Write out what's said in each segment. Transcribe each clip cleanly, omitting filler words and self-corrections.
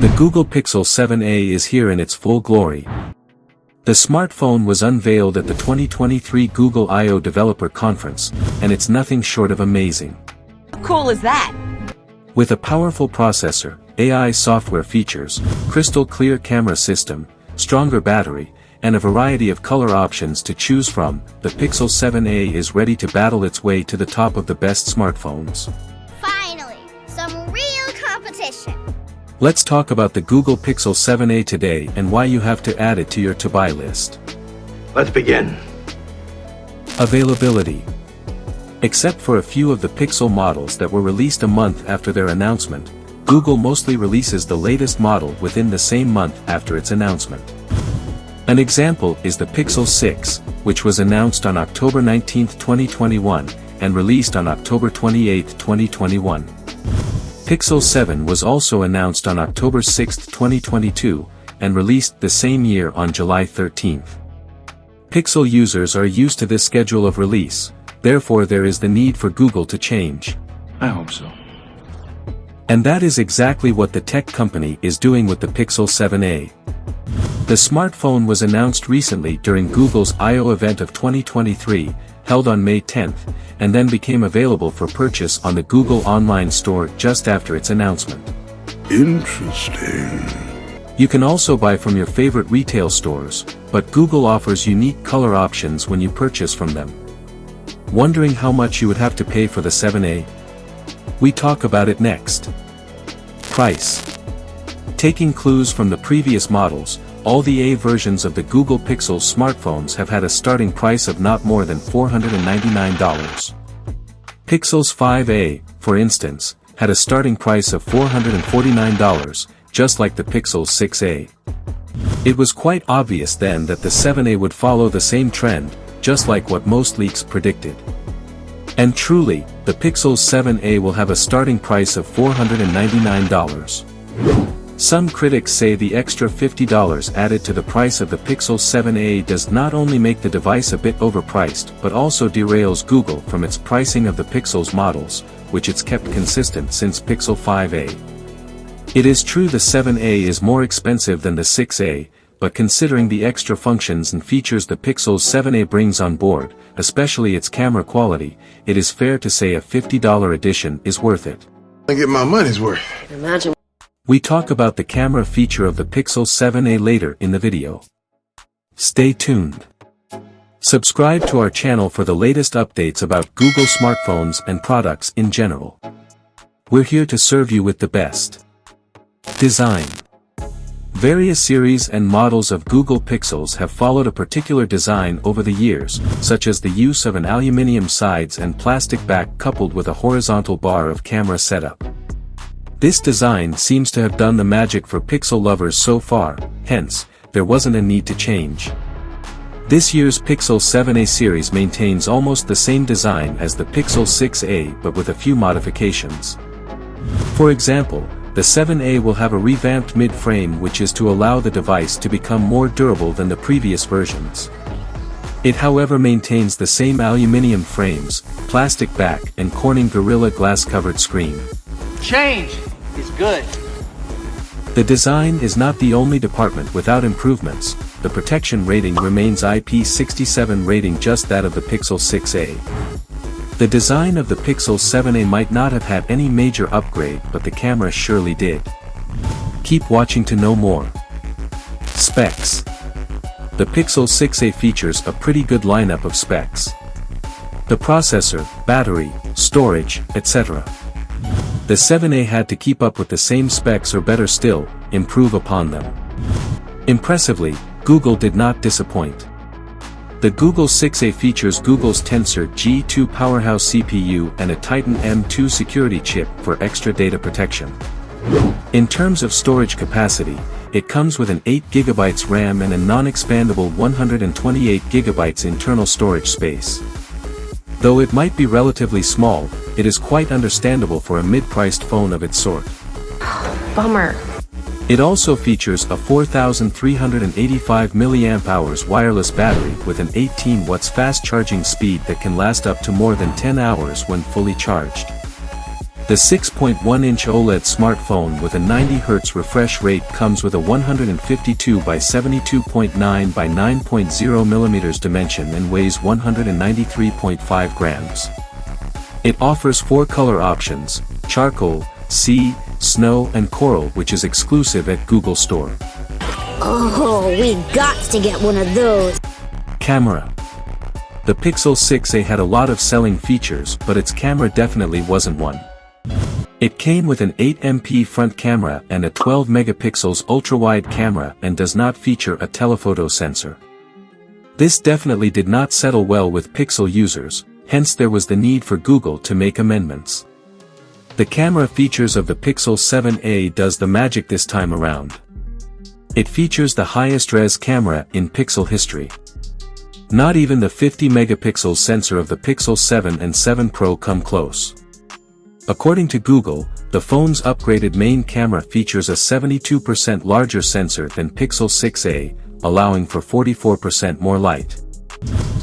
The Google Pixel 7a is here in its full glory. The smartphone was unveiled at the 2023 Google I/O Developer Conference, and it's nothing short of amazing. How cool is that? With a powerful processor, AI software features, crystal clear camera system, stronger battery, and a variety of color options to choose from, the Pixel 7a is ready to battle its way to the top of the best smartphones. Finally, some real competition. Let's talk about the Google Pixel 7a today and why you have to add it to your to-buy list. Let's begin. Availability. Except for a few of the Pixel models that were released a month after their announcement, Google mostly releases the latest model within the same month after its announcement. An example is the Pixel 6, which was announced on October 19, 2021, and released on October 28, 2021. Pixel 7 was also announced on October 6, 2022, and released the same year on July 13. Pixel users are used to this schedule of release, therefore there is the need for Google to change. I hope so. And that is exactly what the tech company is doing with the Pixel 7a. The smartphone was announced recently during Google's I/O event of 2023, held on May 10th, and then became available for purchase on the Google Online Store just after its announcement. Interesting. You can also buy from your favorite retail stores, but Google offers unique color options when you purchase from them. Wondering how much you would have to pay for the 7a? We talk about it next. Price. Taking clues from the previous models, all the A versions of the Google Pixel smartphones have had a starting price of not more than $499. Pixel's 5a, for instance, had a starting price of $449, just like the Pixel 6a. It was quite obvious then that the 7a would follow the same trend, just like what most leaks predicted. And truly, the Pixel 7a will have a starting price of $499. Some critics say the extra $50 added to the price of the Pixel 7a does not only make the device a bit overpriced but also derails Google from its pricing of the Pixel's models, which it's kept consistent since Pixel 5a. It is true the 7a is more expensive than the 6a, but considering the extra functions and features the Pixel 7a brings on board, especially its camera quality, it is fair to say a $50 edition is worth it. I get my money's worth. Imagine. We talk about the camera feature of the Pixel 7a later in the video. Stay tuned. Subscribe to our channel for the latest updates about Google smartphones and products in general. We're here to serve you with the best. Design. Various series and models of Google Pixels have followed a particular design over the years, such as the use of an aluminum sides and plastic back coupled with a horizontal bar of camera setup. This design seems to have done the magic for Pixel lovers so far, hence, there wasn't a need to change. This year's Pixel 7a series maintains almost the same design as the Pixel 6a but with a few modifications. For example, the 7a will have a revamped mid-frame which is to allow the device to become more durable than the previous versions. It however maintains the same aluminum frames, plastic back and Corning Gorilla Glass-covered screen. Change is good. The design is not the only department without improvements. The protection rating remains IP67 rating, just that of the Pixel 6a. The design of the Pixel 7a might not have had any major upgrade, but the camera surely did. Keep watching to know more. Specs. The Pixel 6a features a pretty good lineup of specs. The processor, battery, storage, etc. The 7a had to keep up with the same specs or better still, improve upon them. Impressively, Google did not disappoint. The Google 6a features Google's Tensor G2 powerhouse CPU and a Titan M2 security chip for extra data protection. In terms of storage capacity, it comes with an 8GB RAM and a non-expandable 128GB internal storage space. Though it might be relatively small, it is quite understandable for a mid-priced phone of its sort. Bummer. It also features a 4,385 mAh wireless battery with an 18 watts fast charging speed that can last up to more than 10 hours when fully charged. The 6.1-inch OLED smartphone with a 90Hz refresh rate comes with a 152 by 72.9 by 9.0 mm dimension and weighs 193.5 grams. It offers 4 color options: charcoal, sea, snow and coral, which is exclusive at Google Store. Oh, we got to get one of those. Camera. The Pixel 6a had a lot of selling features, but its camera definitely wasn't one. It came with an 8MP front camera and a 12 megapixels ultra-wide camera and does not feature a telephoto sensor. This definitely did not settle well with Pixel users, hence there was the need for Google to make amendments. The camera features of the Pixel 7a does the magic this time around. It features the highest res camera in Pixel history. Not even the 50 megapixel sensor of the Pixel 7 and 7 Pro come close. According to Google, the phone's upgraded main camera features a 72% larger sensor than Pixel 6a, allowing for 44% more light.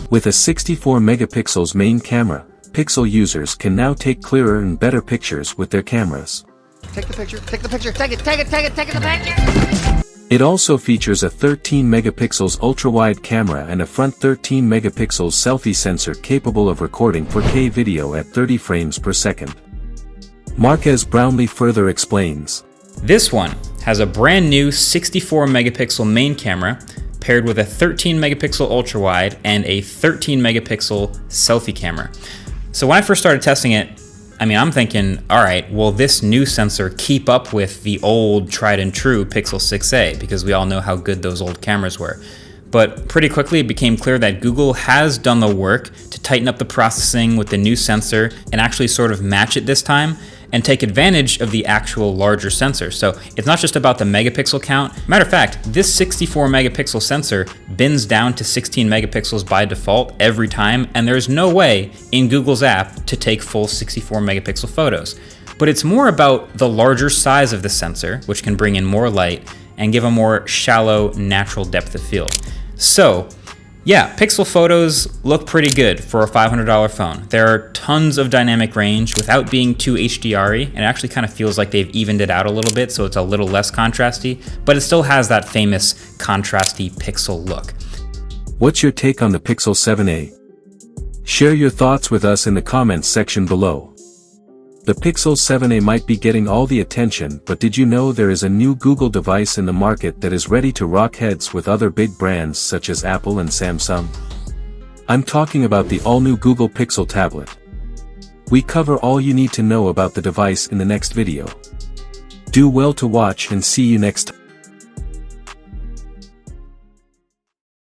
With a 64 megapixels main camera, Pixel users can now take clearer and better pictures with their cameras. Take the picture, take the picture, take the picture! It also features a 13 megapixels ultra-wide camera and a front 13 megapixels selfie sensor capable of recording 4K video at 30 frames per second. Marques Brownlee further explains. This one has a brand new 64 megapixel main camera paired with a 13 megapixel ultra-wide and a 13 megapixel selfie camera. So when I first started testing it, I'm thinking, alright, will this new sensor keep up with the old tried and true Pixel 6a, because we all know how good those old cameras were. But pretty quickly it became clear that Google has done the work to tighten up the processing with the new sensor and actually sort of match it this time and take advantage of the actual larger sensor. So it's not just about the megapixel count. Matter of fact, this 64 megapixel sensor bins down to 16 megapixels by default every time, and there's no way in Google's app to take full 64 megapixel photos. But it's more about the larger size of the sensor, which can bring in more light and give a more shallow, natural depth of field. So, yeah, Pixel photos look pretty good for a $500 phone. There are tons of dynamic range without being too HDR-y, and it actually kind of feels like they've evened it out a little bit, so it's a little less contrasty, but it still has that famous contrasty Pixel look. What's your take on the Pixel 7a? Share your thoughts with us in the comments section below. The Pixel 7a might be getting all the attention, but did you know there is a new Google device in the market that is ready to rock heads with other big brands such as Apple and Samsung? I'm talking about the all-new Google Pixel tablet. We cover all you need to know about the device in the next video. Do well to watch and see you next time.